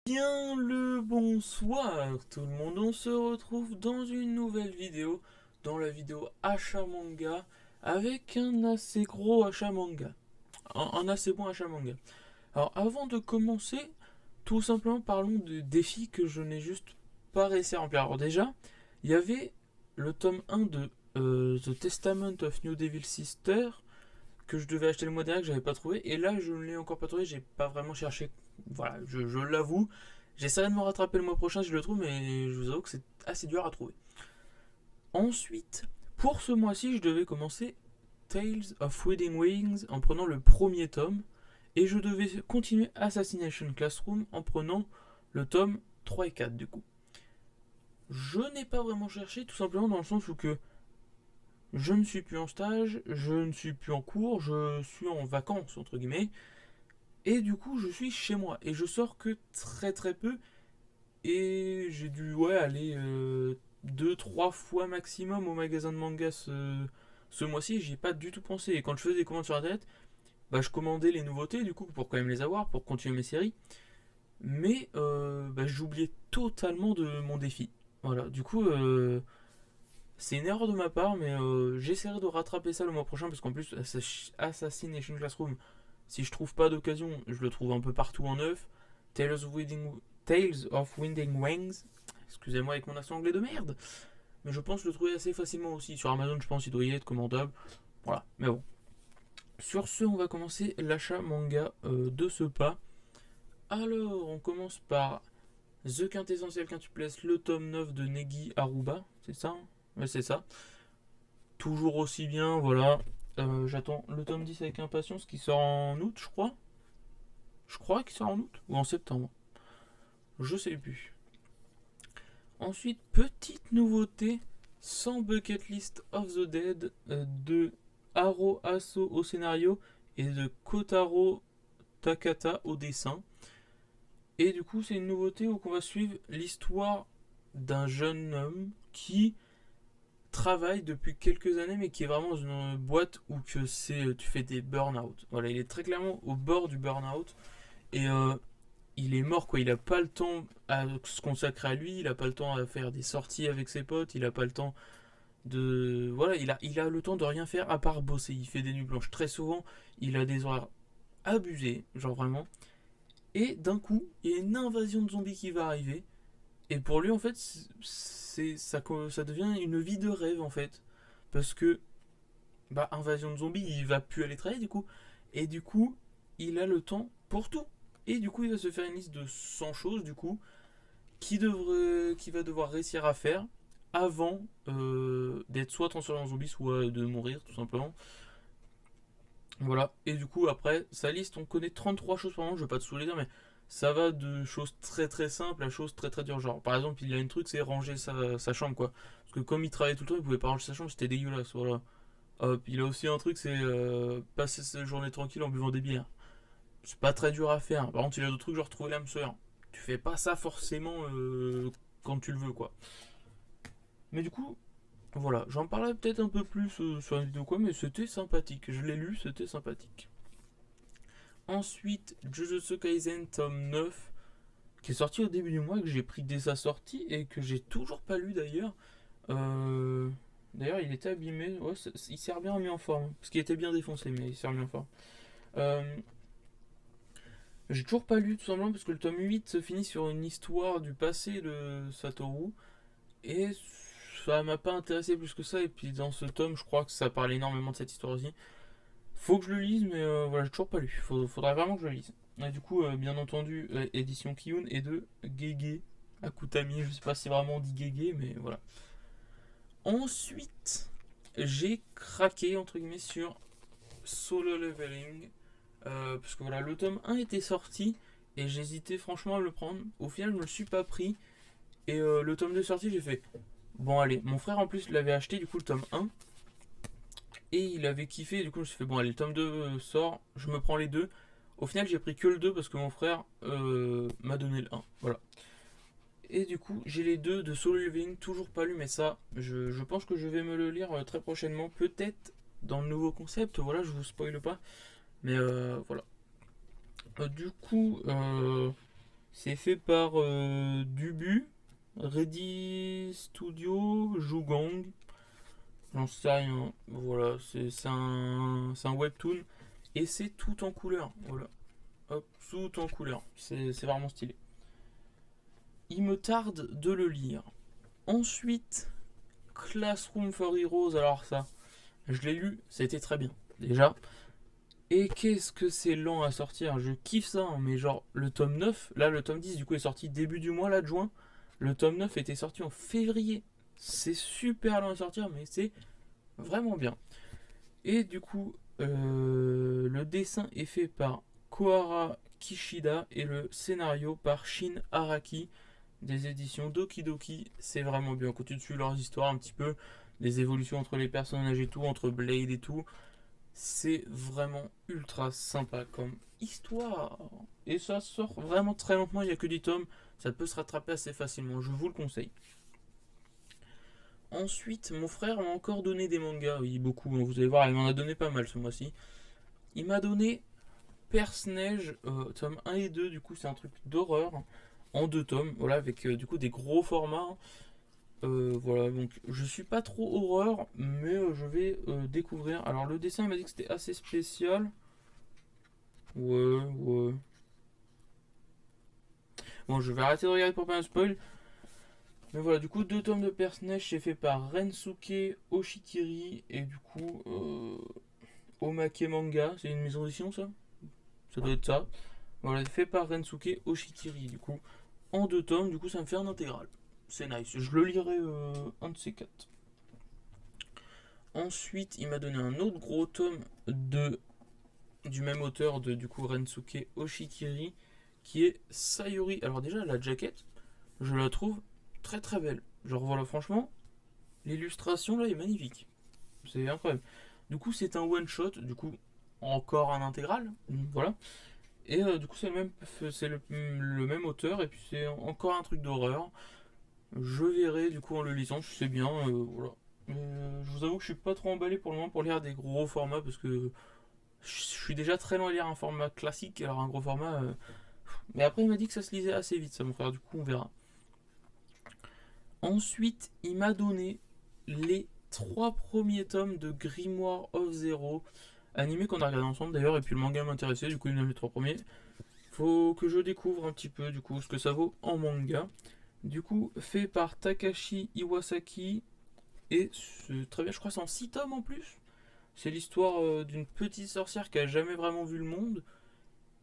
Bien le bonsoir tout le monde, on se retrouve dans une nouvelle vidéo, dans la vidéo achat manga, avec un assez gros achat manga, un assez bon achat manga. Alors avant de commencer, tout simplement parlons de défis que je n'ai juste pas réussi à remplir. Alors déjà, il y avait le tome 1 de The Testament of New Devil Sister, que je devais acheter le mois dernier, que j'avais pas trouvé, et là je ne l'ai encore pas trouvé, j'ai pas vraiment cherché, voilà, je l'avoue. J'essaierai de me rattraper le mois prochain si je le trouve, mais je vous avoue que c'est assez dur à trouver. Ensuite, pour ce mois-ci, je devais commencer Tales of Wedding Wings en prenant le premier tome, et je devais continuer Assassination Classroom en prenant le tome 3 et 4 du coup. Je n'ai pas vraiment cherché, tout simplement dans le sens où que je ne suis plus en stage, je ne suis plus en cours, je suis en vacances, entre guillemets, et du coup je suis chez moi, et je sors que très très peu, et j'ai dû aller 2-3 fois maximum au magasin de manga ce mois-ci, j'y ai pas du tout pensé, et quand je faisais des commandes sur internet, bah, je commandais les nouveautés du coup pour quand même les avoir, pour continuer mes séries, mais j'oubliais totalement de mon défi. Voilà, du coup, c'est une erreur de ma part, mais j'essaierai de rattraper ça le mois prochain parce qu'en plus, Assassination Classroom, si je trouve pas d'occasion, je le trouve un peu partout en neuf. Tales of Winding Wings, excusez-moi avec mon accent anglais de merde, mais je pense le trouver assez facilement aussi. Sur Amazon, je pense qu'il doit y être commandable. Voilà, mais bon. Sur ce, on va commencer l'achat manga de ce pas. Alors, on commence par The Quintessential Quintuplesse, le tome 9 de Negi Aruba, c'est ça, hein? Ouais, c'est ça. Toujours aussi bien, voilà. J'attends le tome 10 avec impatience qui sort en août, je crois. Je crois qu'il sort en août ou en septembre. Je sais plus. Ensuite, petite nouveauté, 100 Bucket List of the Dead de Haro Aso au scénario et de Kotaro Takata au dessin. Et du coup, c'est une nouveauté où on va suivre l'histoire d'un jeune homme qui travaille depuis quelques années, mais qui est vraiment dans une boîte où que tu fais des burn-out. Voilà, il est très clairement au bord du burn-out et il est mort quoi. Il a pas le temps à se consacrer à lui, il a pas le temps à faire des sorties avec ses potes, il a pas le temps de voilà, il a le temps de rien faire à part bosser. Il fait des nuits blanches très souvent, il a des horaires abusés, genre vraiment. Et d'un coup, il y a une invasion de zombies qui va arriver. Et pour lui, en fait, ça devient une vie de rêve, en fait. Parce que invasion de zombies, il va plus aller travailler du coup. Et du coup, il a le temps pour tout. Et du coup, il va se faire une liste de 100 choses du coup qui va devoir réussir à faire avant d'être soit transformé en zombie, soit de mourir tout simplement. Voilà. Et du coup, après, sa liste, on connaît 33 choses par moment. Je vais pas te saouler dire, mais ça va de choses très très simples à choses très très dures. Genre, par exemple, il a une truc, c'est ranger sa chambre quoi. Parce que comme il travaillait tout le temps, il pouvait pas ranger sa chambre, c'était dégueulasse. Voilà. Hop, il a aussi un truc, c'est passer sa journée tranquille en buvant des bières. C'est pas très dur à faire. Par contre, il a d'autres trucs, genre trouver l'âme sœur. Tu fais pas ça forcément quand tu le veux, quoi. Mais du coup, voilà, j'en parlais peut-être un peu plus sur une vidéo, quoi, mais c'était sympathique. Je l'ai lu, c'était sympathique. Ensuite, Jujutsu Kaisen tome 9, qui est sorti au début du mois, que j'ai pris dès sa sortie et que j'ai toujours pas lu d'ailleurs. Euh, D'ailleurs, il était abîmé. Ouais, il s'est bien remis en forme. Parce qu'il était bien défoncé, mais il s'est remis en forme. Euh, j'ai toujours pas lu tout simplement parce que le tome 8 se finit sur une histoire du passé de Satoru. Et ça m'a pas intéressé plus que ça. Et puis dans ce tome, je crois que ça parle énormément de cette histoire aussi. Faut que je le lise, mais voilà, j'ai toujours pas lu. Faudrait vraiment que je le lise. Et du coup, bien entendu, édition Kiyun et de Gege Akutami. Je sais pas si vraiment on dit Gege, mais voilà. Ensuite, j'ai craqué entre guillemets sur Solo Leveling. Parce que voilà, le tome 1 était sorti et j'hésitais franchement à le prendre. Au final, je me le suis pas pris. Et le tome 2 sorti, j'ai fait bon, allez. Mon frère en plus l'avait acheté, du coup, le tome 1. Et il avait kiffé. Du coup, je me suis fait bon, allez, le tome 2 sort, je me prends les deux. Au final, j'ai pris que le 2 parce que mon frère m'a donné le un. Voilà. Et du coup, j'ai les deux de Solo Leveling, toujours pas lu, mais ça, je pense que je vais me le lire très prochainement. Peut-être dans le nouveau concept, voilà, je vous spoile pas. Mais voilà. Du coup, C'est fait par Dubu, Ready Studio, Jugang. J'en sais rien. Voilà, c'est un webtoon. Et c'est tout en couleur. Voilà. Hop, tout en couleur. C'est vraiment stylé. Il me tarde de le lire. Ensuite, Classroom for Heroes. Alors ça, je l'ai lu, ça a été très bien. Déjà. Et qu'est-ce que c'est lent à sortir. Je kiffe ça, hein, mais genre le tome 9, là le tome 10 du coup est sorti début du mois là de juin. Le tome 9 était sorti en février. C'est super lent à sortir, mais c'est vraiment bien. Et du coup, le dessin est fait par Kohara Kishida et le scénario par Shin Araki des éditions Doki Doki. C'est vraiment bien. Quand tu suis leurs histoires un petit peu, les évolutions entre les personnages et tout, entre Blade et tout, c'est vraiment ultra sympa comme histoire. Et ça sort vraiment très lentement, il n'y a que 10 tomes. Ça peut se rattraper assez facilement, je vous le conseille. Ensuite, mon frère m'a encore donné des mangas, oui, beaucoup, vous allez voir, il m'en a donné pas mal ce mois-ci. Il m'a donné Perce-Neige, tome 1 et 2, du coup c'est un truc d'horreur, en deux tomes, voilà, avec du coup des gros formats. Voilà, donc je suis pas trop horreur, mais je vais découvrir. Alors le dessin il m'a dit que c'était assez spécial. Ouais, ouais. Bon, je vais arrêter de regarder pour pas un spoil. Mais voilà, du coup, deux tomes de Perce-Neige, c'est fait par Rensuke Oshikiri et du coup, Omake Manga. C'est une maison d'édition, ça? Ça doit être ça. Voilà, fait par Rensuke Oshikiri, du coup, en deux tomes. Du coup, ça me fait un intégral. C'est nice. Je le lirai un de ces quatre. Ensuite, il m'a donné un autre gros tome du même auteur, du coup, Rensuke Oshikiri, qui est Sayuri. Alors, déjà, la jaquette, je la trouve très très belle. Genre voilà, franchement, l'illustration là est magnifique. C'est incroyable. Du coup, c'est un one shot, du coup, encore un intégral, voilà. Et du coup, c'est le même auteur, et puis c'est encore un truc d'horreur. Je verrai du coup en le lisant, je sais bien, voilà. Je vous avoue que je suis pas trop emballé pour le moment pour lire des gros formats parce que je suis déjà très loin à lire un format classique, alors un gros format. Mais après, il m'a dit que ça se lisait assez vite, ça, mon frère, du coup, on verra. Ensuite, il m'a donné les trois premiers tomes de Grimoire of Zero, animé qu'on a regardé ensemble d'ailleurs, et puis le manga m'intéressait, du coup il me donne les trois premiers. Faut que je découvre un petit peu du coup ce que ça vaut en manga. Du coup, fait par Takashi Iwasaki, et c'est très bien, je crois que c'est en 6 tomes en plus. C'est l'histoire d'une petite sorcière qui a jamais vraiment vu le monde,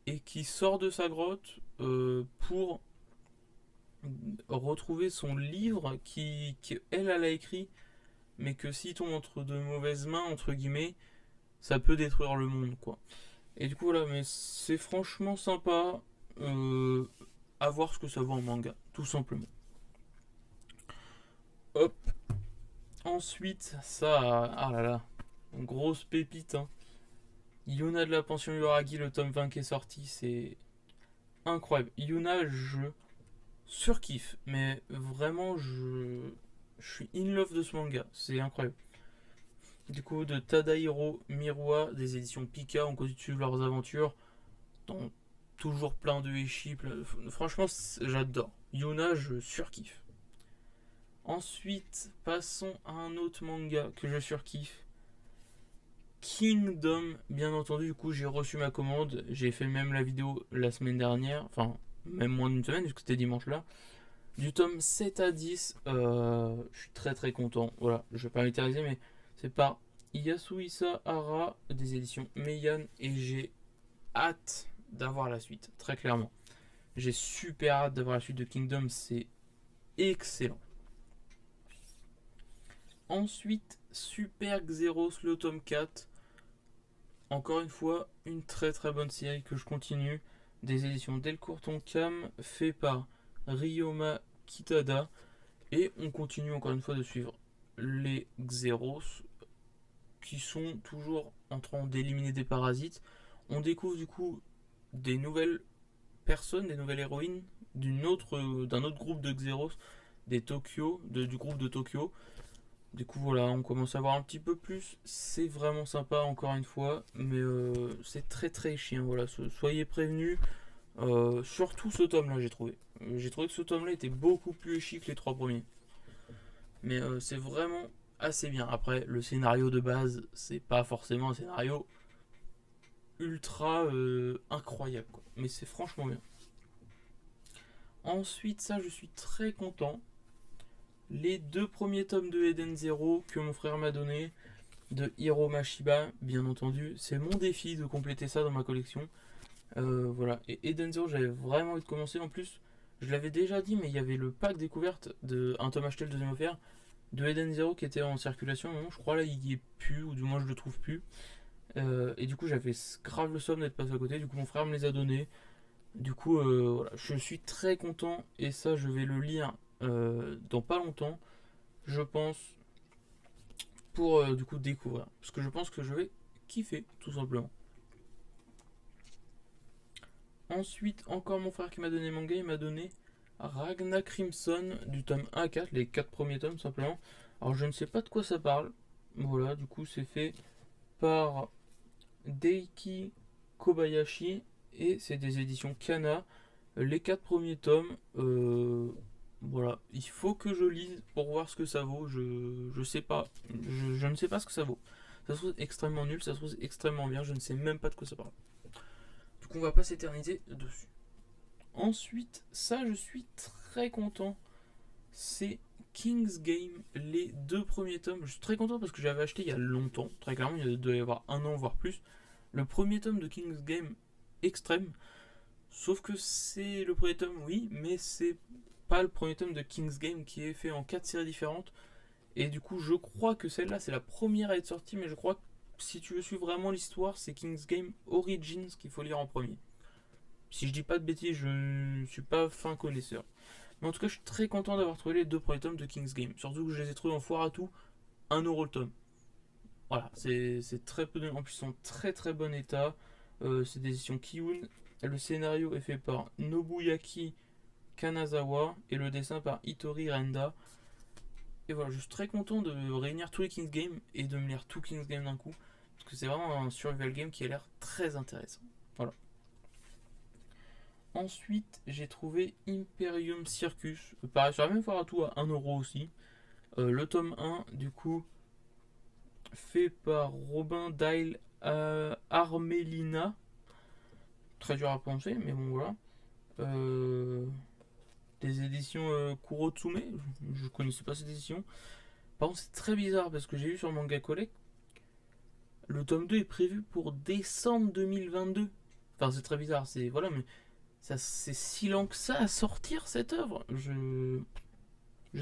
et qui sort de sa grotte pour retrouver son livre elle a écrit, mais que s'il tombe entre de mauvaises mains, entre guillemets, ça peut détruire le monde, quoi. Et du coup, voilà, mais c'est franchement sympa à voir ce que ça vaut en manga, tout simplement. Hop. Ensuite, ça, ah là là, grosse pépite, hein. Yuna de la pension Uragi, le tome 20 qui est sorti, c'est incroyable. Yuna, je surkiffe, mais vraiment, je suis in love de ce manga, c'est incroyable. Du coup, de Tadahiro Miroa, des éditions Pika, on continue leurs aventures dans toujours plein de échis. Franchement, j'adore. Yuna, je surkiffe. Ensuite, passons à un autre manga que je surkiffe. Kingdom, bien entendu, du coup, j'ai reçu ma commande. J'ai fait même la vidéo la semaine dernière, enfin, même moins d'une semaine, puisque c'était dimanche là. Du tome 7 à 10, je suis très très content. Voilà, je vais pas m'éterniser, mais c'est par Yasuhisa Hara des éditions Meian et j'ai hâte d'avoir la suite, très clairement. J'ai super hâte d'avoir la suite de Kingdom, c'est excellent. Ensuite, Super Xeros, le tome 4. Encore une fois, une très très bonne série que je continue. Des éditions Delcourt Tonkam, fait par Ryoma Kitada. Et on continue encore une fois de suivre les Xeros qui sont toujours en train d'éliminer des parasites. On découvre du coup des nouvelles personnes, des nouvelles héroïnes d'un autre groupe de Xeros, du groupe de Tokyo. Du coup voilà, on commence à voir un petit peu plus. C'est vraiment sympa encore une fois, mais c'est très très chiant. Voilà, soyez prévenus. Surtout ce tome-là, j'ai trouvé. J'ai trouvé que ce tome-là était beaucoup plus chic que les 3 premiers. Mais c'est vraiment assez bien. Après, le scénario de base, c'est pas forcément un scénario ultra incroyable, quoi. Mais c'est franchement bien. Ensuite, ça, je suis très content. Les 2 premiers tomes de Eden Zero que mon frère m'a donné, de Hiro Mashiba, bien entendu. C'est mon défi de compléter ça dans ma collection. Voilà. Et Eden Zero, j'avais vraiment envie de commencer. En plus, je l'avais déjà dit, mais il y avait le pack découverte de un tome acheté, le deuxième offert, de Eden Zero qui était en circulation. Je crois là, il y est plus, ou du moins je le trouve plus. Et du coup, j'avais grave le somme d'être passé à côté. Du coup, mon frère me les a donnés. Du coup, voilà, je suis très content. Et ça, je vais le lire dans pas longtemps, je pense, pour du coup découvrir. Parce que je pense que je vais kiffer, tout simplement. Ensuite, encore mon frère qui m'a donné manga, il m'a donné Ragna Crimson du tome 1 à 4, les 4 premiers tomes simplement. Alors je ne sais pas de quoi ça parle. Voilà, du coup c'est fait par Deiki Kobayashi et c'est des éditions Kana. Les 4 premiers tomes, voilà, il faut que je lise pour voir ce que ça vaut. Je sais pas, je ne sais pas ce que ça vaut. Ça se trouve extrêmement nul, ça se trouve extrêmement bien, je ne sais même pas de quoi ça parle. Du coup, on va pas s'éterniser dessus. Ensuite, ça, je suis très content. C'est King's Game, les 2 premiers tomes. Je suis très content parce que j'avais acheté il y a longtemps. Très clairement, il doit y avoir un an, voire plus. Le premier tome de King's Game extrême. Sauf que c'est le premier tome, oui, mais c'est pas le premier tome de King's Game qui est fait en 4 séries différentes. Et du coup, je crois que celle-là, c'est la première à être sortie, mais je crois que si tu veux suivre vraiment l'histoire, c'est King's Game Origins qu'il faut lire en premier. Si je dis pas de bêtises, je ne suis pas fin connaisseur. Mais en tout cas, je suis très content d'avoir trouvé les 2 premiers tomes de King's Game. Surtout que je les ai trouvés en foire à tout, 1€ le tome. Voilà, c'est très peu de... En plus, ils sont en très très bon état. C'est des éditions Kiun. Le scénario est fait par Nobuyaki Kanazawa et le dessin par Hitori Renda. Et voilà, je suis très content de réunir tous les King's Game et de me lire tout King's Game d'un coup. Parce que c'est vraiment un survival game qui a l'air très intéressant. Voilà. Ensuite, j'ai trouvé Imperium Circus. Pareil, sur la même foire à tout à 1€ aussi. Le tome 1, du coup, fait par Robin Dyle Armelina. Très dur à prononcer, mais bon, voilà. Des éditions Kurotsume. Je connaissais pas cette édition. Par contre, c'est très bizarre parce que j'ai vu sur Manga Collect, le tome 2 est prévu pour décembre 2022. Enfin, c'est très bizarre, c'est voilà, mais ça c'est si lent que ça à sortir cette œuvre. Je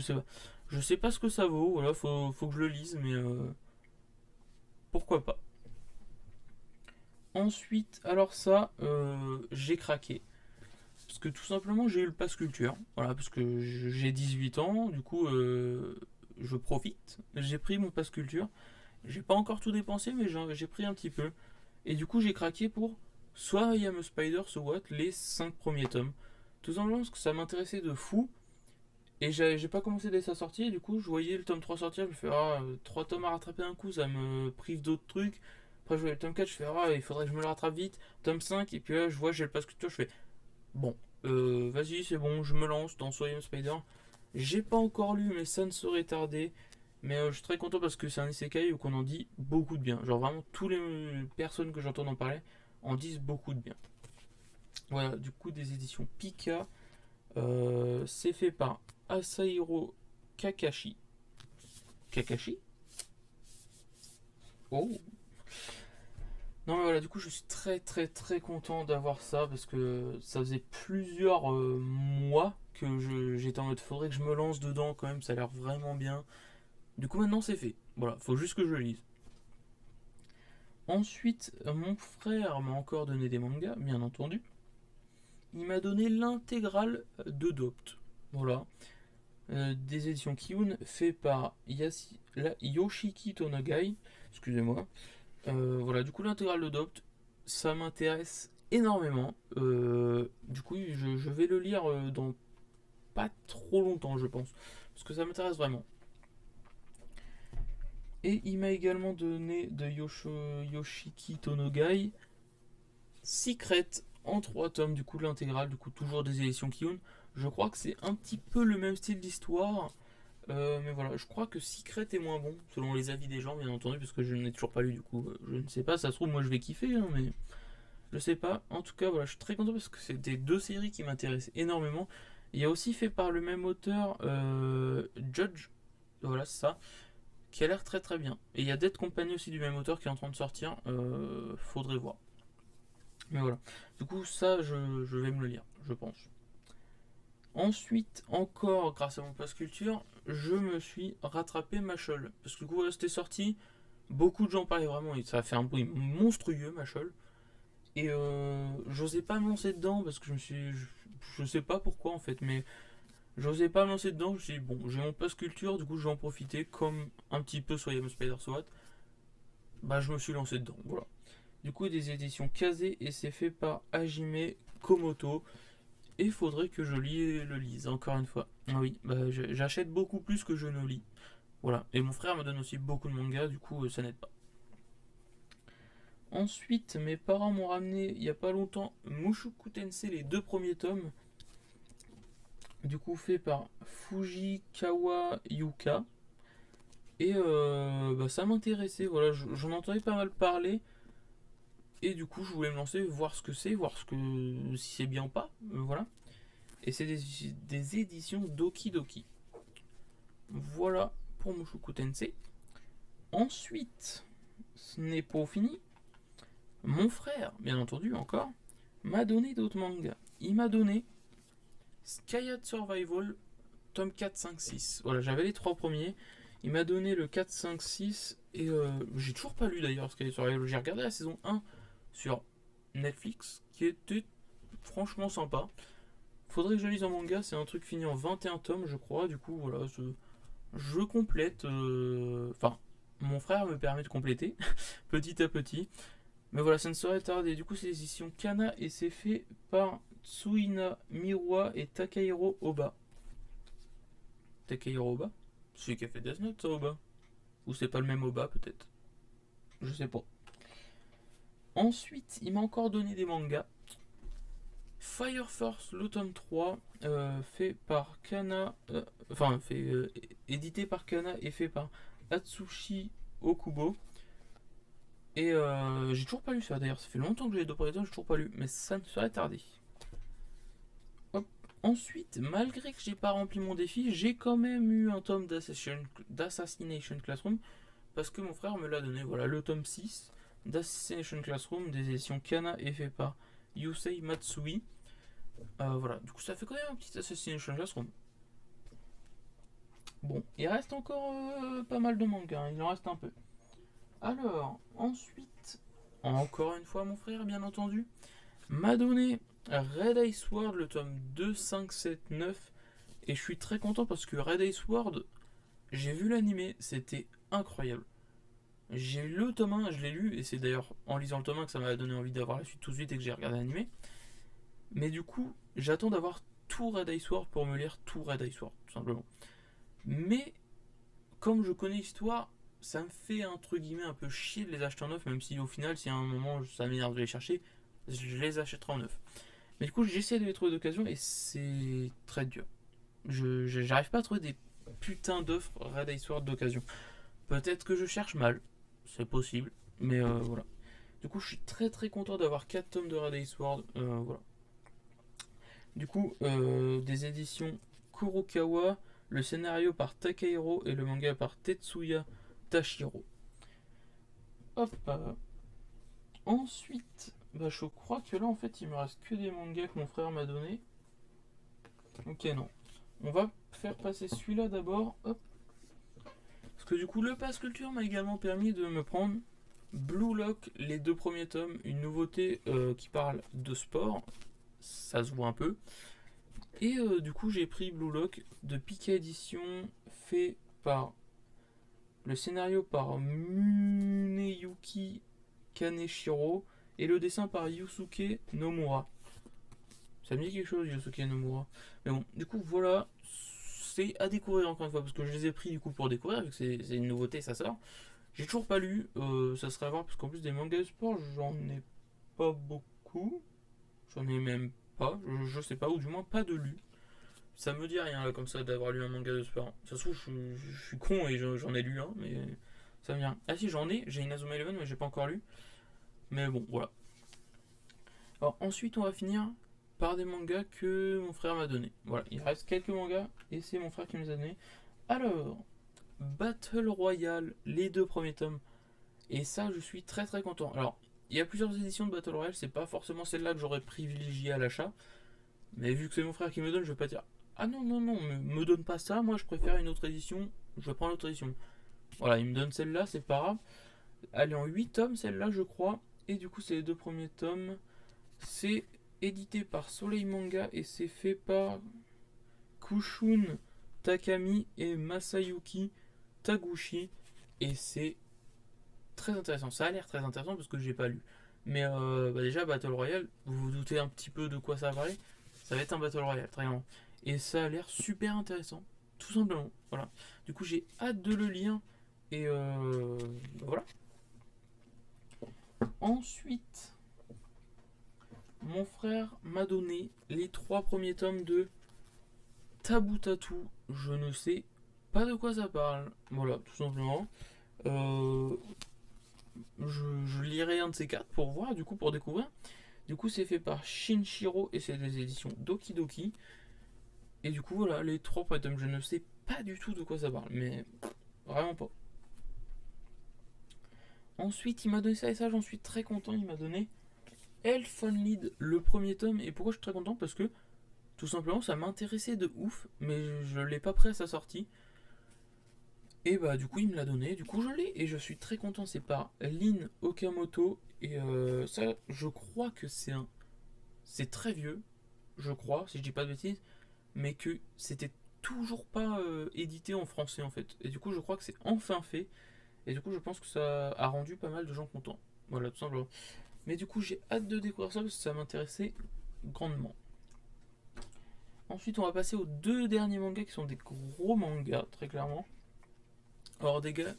sais pas. Je sais pas ce que ça vaut, voilà, faut que je le lise, mais pourquoi pas. Ensuite, alors ça, j'ai craqué. Parce que tout simplement, j'ai eu le pass culture. Voilà, parce que j'ai 18 ans, du coup, je profite. J'ai pris mon pass culture. J'ai pas encore tout dépensé, mais j'ai pris un petit peu. Et du coup, j'ai craqué pour soit I Am a Spider, soit What, les 5 premiers tomes. Tout simplement parce que ça m'intéressait de fou. Et j'ai pas commencé dès sa sortie. Et du coup, je voyais le tome 3 sortir. Je me fais, 3 tomes à rattraper d'un coup, ça me prive d'autres trucs. Après, je voyais le tome 4, je fais, il faudrait que je me le rattrape vite. Tome 5, et puis là, je vois, j'ai le pass culture, je fais, bon, vas-y, c'est bon, je me lance dans Soyam Spider. J'ai pas encore lu, mais ça ne saurait tarder. Mais je suis très content parce que c'est un isekai où qu'on en dit beaucoup de bien. Genre vraiment, toutes les personnes que j'entends en parler en disent beaucoup de bien. Voilà, du coup, des éditions Pika. C'est fait par Asahiro Kakashi. Kakashi. Oh. Non mais voilà, du coup je suis très très très content d'avoir ça parce que ça faisait plusieurs mois que j'étais en mode faudrait que je me lance dedans quand même, ça a l'air vraiment bien. Du coup maintenant c'est fait. Voilà, faut juste que je lise. Ensuite, mon frère m'a encore donné des mangas, bien entendu. Il m'a donné l'intégrale de Dopt. Voilà. Des éditions Kiun, fait par Yoshiki Tonogai. Excusez-moi. Voilà, du coup, l'intégrale de Dopt, ça m'intéresse énormément. Du coup, je vais le lire dans pas trop longtemps, je pense. Parce que ça m'intéresse vraiment. Et il m'a également donné de Yoshiki Tonogai Secret en 3 tomes, du coup l'intégrale, du coup toujours des éditions Kiyun. Je crois que c'est un petit peu le même style d'histoire. Mais voilà, je crois que Secret est moins bon, selon les avis des gens, bien entendu, parce que je n'ai toujours pas lu, du coup, je ne sais pas, ça se trouve, moi je vais kiffer, hein, mais je sais pas. En tout cas, voilà, je suis très content parce que c'était deux séries qui m'intéressent énormément. Il y a aussi fait par le même auteur, Judge, voilà, c'est ça, qui a l'air très très bien. Et il y a Dead Company aussi du même auteur qui est en train de sortir, faudrait voir. Mais voilà, du coup, ça, je vais me le lire, je pense. Ensuite, encore grâce à mon pass culture, je me suis rattrapé Machol. Parce que du coup, voilà, c'était sorti, beaucoup de gens parlaient vraiment, et ça a fait un bruit monstrueux, Machol. Et j'osais pas me lancer dedans parce que je sais pas pourquoi en fait, mais j'osais pas me lancer dedans. Je me suis dit, bon, j'ai mon pass culture, du coup, je vais en profiter, comme un petit peu sur Yam Spider SWAT. Bah, je me suis lancé dedans, voilà. Du coup, des éditions Kazé et c'est fait par Hajime Komoto. Et il faudrait que je le lise, encore une fois. Ah oui, bah, j'achète beaucoup plus que je ne lis. Voilà. Et mon frère me donne aussi beaucoup de mangas, du coup, ça n'aide pas. Ensuite, mes parents m'ont ramené, il n'y a pas longtemps, Mushoku Tensei, les deux premiers tomes. Du coup, fait par Fujikawa Yuka. Et bah, ça m'intéressait, voilà, j'en entendais pas mal parler. Et du coup, je voulais me lancer, voir ce que c'est, voir si c'est bien ou pas. Voilà. Et c'est des éditions Doki Doki. Voilà pour Mushoku Tensei. Ensuite, ce n'est pas fini. Mon frère, bien entendu, encore, m'a donné d'autres mangas. Il m'a donné Skyat Survival, tome 4, 5, 6. Voilà, j'avais les trois premiers. Il m'a donné le 4, 5, 6. Et j'ai toujours pas lu d'ailleurs Skyat Survival. J'ai regardé la saison 1 sur Netflix, qui était franchement sympa. Faudrait que je lise un manga, c'est un truc fini en 21 tomes, je crois. Du coup, voilà, je complète. Enfin, mon frère me permet de compléter petit à petit. Mais voilà, ça ne saurait tarder. Du coup, c'est l'édition Kana et c'est fait par Tsuina Miwa et Takahiro Oba. Takahiro Oba? C'est celui qui a fait Death Note, ça, Oba? Ou c'est pas le même Oba, peut-être? Je sais pas. Ensuite, il m'a encore donné des mangas. Fire Force, le tome 3, fait par Kana. Édité par Kana et fait par Atsushi Okubo. Et j'ai toujours pas lu ça d'ailleurs, ça fait longtemps que j'ai les deux premiers tomes, j'ai toujours pas lu, mais ça ne serait tardé. Hop. Ensuite, malgré que j'ai pas rempli mon défi, j'ai quand même eu un tome d'Assassination Classroom, parce que mon frère me l'a donné. Voilà, le tome 6 d'Assassination Classroom des éditions Kana est fait par Yusei Matsui. Voilà, du coup ça fait quand même un petit Assassination Classroom. Bon, il reste encore pas mal de mangas, hein, il en reste un peu. Alors, ensuite, encore une fois mon frère bien entendu, m'a donné Red Ice World, le tome 2, 5, 7, 9. Et je suis très content parce que Red Ice World, j'ai vu l'animé, c'était incroyable. J'ai lu le tome 1, je l'ai lu, et c'est d'ailleurs en lisant le tome 1 que ça m'a donné envie d'avoir la suite tout de suite et que j'ai regardé l'animé. Mais du coup, j'attends d'avoir tout Red Ice World pour me lire tout Red Ice World, tout simplement. Mais, comme je connais l'histoire, ça me fait entre guillemets un peu chier de les acheter en neuf, même si au final, si à un moment ça m'énerve de les chercher, je les achèterai en neuf. Mais du coup, j'essaie de les trouver d'occasion et c'est très dur. J'arrive pas à trouver des putains d'offres Red Ice World d'occasion. Peut-être que je cherche mal, c'est possible, mais voilà. Du coup, je suis très très content d'avoir 4 tomes de Red Ice World. Voilà. Du coup, des éditions Kurokawa, le scénario par Takahiro et le manga par Tetsuya Tashiro. Hop. Ensuite, bah, je crois que là en fait il me reste que des mangas que mon frère m'a donné. Ok, non. On va faire passer celui-là d'abord. Hop. Parce que du coup, le Pass Culture m'a également permis de me prendre Blue Lock, les deux premiers tomes, une nouveauté qui parle de sport. Ça se voit un peu. Et du coup, j'ai pris Blue Lock de Pika Edition, fait par le scénario par Muneyuki Kaneshiro et le dessin par Yusuke Nomura. Ça me dit quelque chose, Yusuke Nomura. Mais bon, du coup, voilà. C'est à découvrir encore une fois, parce que je les ai pris du coup pour découvrir, vu que c'est une nouveauté, ça sort. J'ai toujours pas lu, ça serait à voir, parce qu'en plus des mangas de sport, j'en ai pas beaucoup. J'en ai même pas, je sais pas, ou du moins pas de lu. Ça me dit rien là comme ça d'avoir lu un manga de super. Ça se trouve, je suis con et j'en ai lu un, mais ça me dit rien. Ah si, j'ai Inazuma Eleven, mais j'ai pas encore lu. Mais bon, voilà. Alors ensuite, on va finir par des mangas que mon frère m'a donné. Voilà, il reste quelques mangas et c'est mon frère qui me les a donnés. Alors, Battle Royale, les 2 premiers tomes. Et ça, je suis très très content. Alors, il y a plusieurs éditions de Battle Royale, c'est pas forcément celle-là que j'aurais privilégié à l'achat. Mais vu que c'est mon frère qui me donne, je vais pas dire ah non, non, non, me donne pas ça, moi je préfère une autre édition, je prends l'autre édition. Voilà, il me donne celle-là, c'est pas grave. Elle est en 8 tomes, celle-là, je crois. Et du coup, c'est les 2 premiers tomes. C'est édité par Soleil Manga et c'est fait par Kushun Takami et Masayuki Taguchi. Et c'est très intéressant. Ça a l'air très intéressant parce que j'ai pas lu. Mais déjà, Battle Royale, vous vous doutez un petit peu de quoi ça va parler. Ça va être un Battle Royale, très bien. Et ça a l'air super intéressant. Tout simplement. Voilà. Du coup, j'ai hâte de le lire. Et voilà. Ensuite, mon frère m'a donné les 3 premiers tomes de Tabutatu. Je ne sais pas de quoi ça parle. Voilà, tout simplement. Euh, je lirai un de ces 4 pour voir, du coup, pour découvrir. Du coup, c'est fait par Shinshiro et c'est des éditions Doki Doki. Et du coup, voilà, les 3 premiers tomes. Je ne sais pas du tout de quoi ça parle, mais vraiment pas. Ensuite, il m'a donné ça et ça, j'en suis très content. Il m'a donné Elf Lead, le 1er tome. Et pourquoi je suis très content? Parce que tout simplement, ça m'intéressait de ouf, mais je l'ai pas pris à sa sortie. Et bah, du coup, il me l'a donné. Du coup, je l'ai et je suis très content. C'est par Lin Okamoto. Et ça, je crois que c'est très vieux, je crois, si je dis pas de bêtises, mais que c'était toujours pas édité en français en fait. Et du coup, je crois que c'est enfin fait. Et du coup, je pense que ça a rendu pas mal de gens contents. Voilà, tout simplement. Mais du coup, j'ai hâte de découvrir ça parce que ça m'intéressait grandement. Ensuite, on va passer aux 2 derniers mangas qui sont des gros mangas, très clairement. Alors, déjà,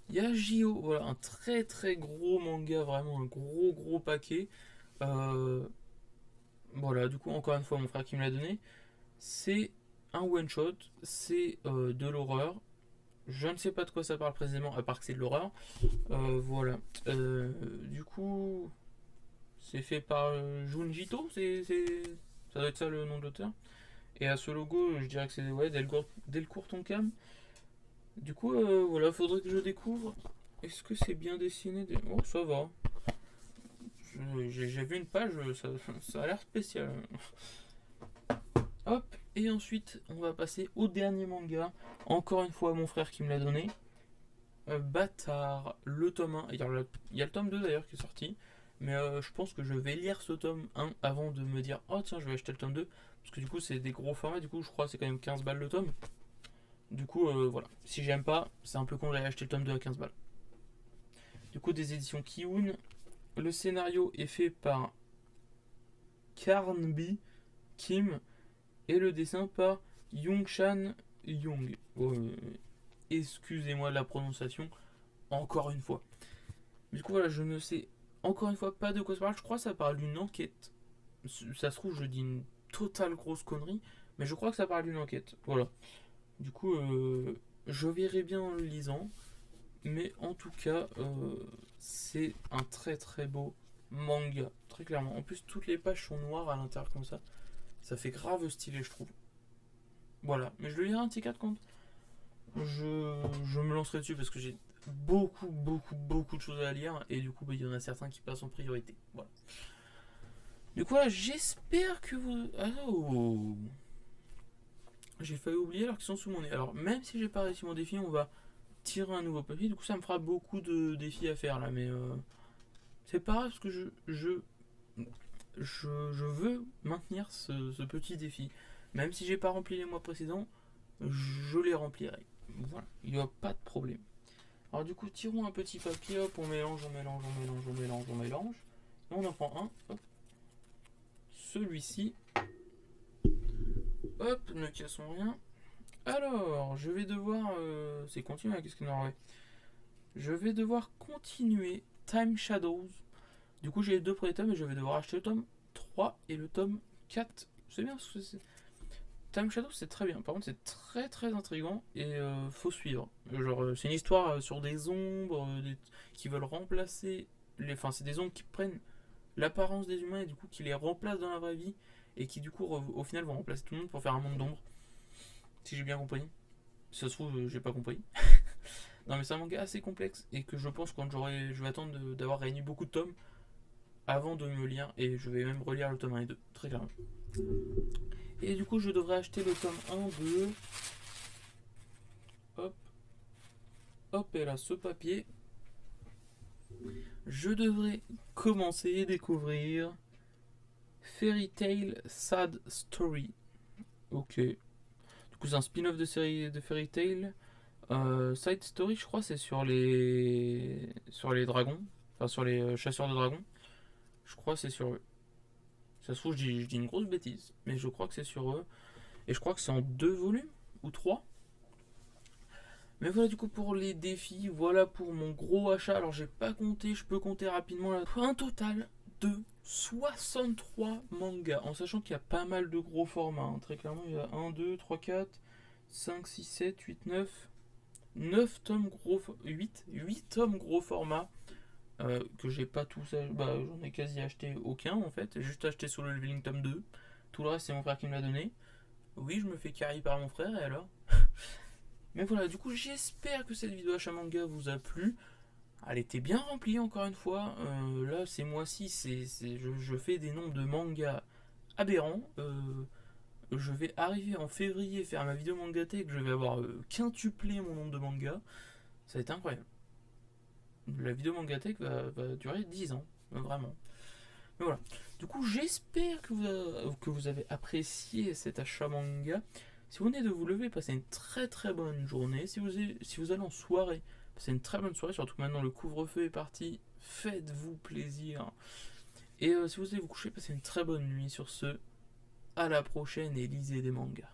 il y a J.O. Voilà, un très très gros manga, vraiment un gros gros paquet. Euh, voilà, du coup, encore une fois, mon frère qui me l'a donné. C'est un one shot, c'est de l'horreur. Je ne sais pas de quoi ça parle précisément, à part que c'est de l'horreur. Voilà. Du coup, c'est fait par Junjito, ça doit être ça le nom de l'auteur. Et à ce logo, je dirais que c'est ouais, Delcourt Tonkam. Du coup, voilà, faudrait que je découvre. Est-ce que c'est bien dessiné? Oh, ça va. J'ai vu une page, ça a l'air spécial. Hop, et ensuite, on va passer au dernier manga. Encore une fois, mon frère qui me l'a donné. Bâtard, le tome 1. Il y a le tome 2 d'ailleurs qui est sorti. Mais je pense que je vais lire ce tome 1 avant de me dire oh tiens, je vais acheter le tome 2. Parce que du coup, c'est des gros formats. Du coup, je crois que c'est quand même 15 balles le tome. Du coup, voilà. Si j'aime pas, c'est un peu con d'aller acheter le tome 2 à 15 balles. Du coup, des éditions Kiun. Le scénario est fait par Karnby Kim. Et le dessin par Young-chan Young. Excusez-moi de la prononciation, encore une fois. Du coup, voilà, je ne sais encore une fois pas de quoi ça parle. Je crois que ça parle d'une enquête. Ça se trouve, je dis une totale grosse connerie, mais je crois que ça parle d'une enquête. Voilà. Du coup, je verrai bien en le lisant. Mais en tout cas, c'est un très très beau manga, très clairement. En plus, toutes les pages sont noires à l'intérieur comme ça. Ça fait grave stylé, je trouve. Voilà, mais je le lirai un petit 4 compte. Je me lancerai dessus parce que j'ai beaucoup de choses à lire et du coup il y en a certains qui passent en priorité. Voilà. Du coup là, j'espère que vous. Ah oh, j'ai failli oublier alors qu'ils sont sous mon nez. Alors même si j'ai pas réussi mon défi, on va tirer un nouveau papier. Du coup ça me fera beaucoup de défis à faire là, mais c'est pas grave parce que je veux maintenir ce petit défi. Même si j'ai pas rempli les mois précédents, je les remplirai. Voilà, il n'y a pas de problème. Alors du coup, tirons un petit papier, hop, on mélange. Et on en prend un, hop. Celui-ci. Hop, ne cassons rien. Alors, je vais devoir... c'est continuer, qu'est-ce qu'il y en aurait? Je vais devoir continuer Time Shadows. Du coup, j'ai les deux premiers tomes et je vais devoir acheter le tome 3 et le tome 4. C'est bien parce que c'est. Time Shadow, c'est très bien. Par contre, c'est très très intriguant et faut suivre. Genre, c'est une histoire sur des ombres qui veulent remplacer. Enfin, c'est des ombres qui prennent l'apparence des humains et du coup qui les remplacent dans la vraie vie et qui du coup au final vont remplacer tout le monde pour faire un monde d'ombre. Si j'ai bien compris. Si ça se trouve, j'ai pas compris. Non, mais c'est un manga assez complexe et que je pense quand je vais attendre d'avoir réuni beaucoup de tomes avant de me lire et je vais même relire le tome 1 et 2, très clairement. Et du coup, je devrais acheter le tome 1 de. Hop, hop, et là, ce papier. Je devrais commencer et découvrir Fairy Tail Sad Story. Ok. Du coup, c'est un spin-off de série de Fairy Tail. Side Story, je crois, c'est sur les dragons. Enfin, sur les chasseurs de dragons. Je crois que c'est sur eux. Ça se trouve, je dis une grosse bêtise. Mais je crois que c'est sur eux. Et je crois que c'est en 2 volumes. Ou 3. Mais voilà du coup pour les défis, voilà pour mon gros achat. Alors j'ai pas compté, je peux compter rapidement là. Un total de 63 mangas, en sachant qu'il y a pas mal de gros formats. Hein. Très clairement, il y a 1, 2, 3, 4, 5, 6, 7, 8, 9 tomes gros, 8 tomes gros format. Que j'ai pas tous, bah j'en ai quasi acheté aucun en fait. J'ai juste acheté Solo Leveling tome 2. Tout le reste c'est mon frère qui me l'a donné. Oui, je me fais carry par mon frère et alors. Mais voilà, du coup, j'espère que cette vidéo achat manga vous a plu. Elle était bien remplie, encore une fois. Là, ces mois-ci, je fais des nombres de mangas aberrants. Je vais arriver en février faire ma vidéo mangathèque. Je vais avoir quintuplé mon nombre de mangas. Ça va être incroyable. La vidéo mangathèque va durer 10 ans. Vraiment. Mais voilà. Du coup, j'espère que vous avez apprécié cet achat manga. Si vous venez de vous lever, passez une très très bonne journée. Si vous allez en soirée, passez une très bonne soirée. Surtout que maintenant le couvre-feu est parti. Faites-vous plaisir. Et si vous allez vous coucher, passez une très bonne nuit. Sur ce, à la prochaine et lisez des mangas.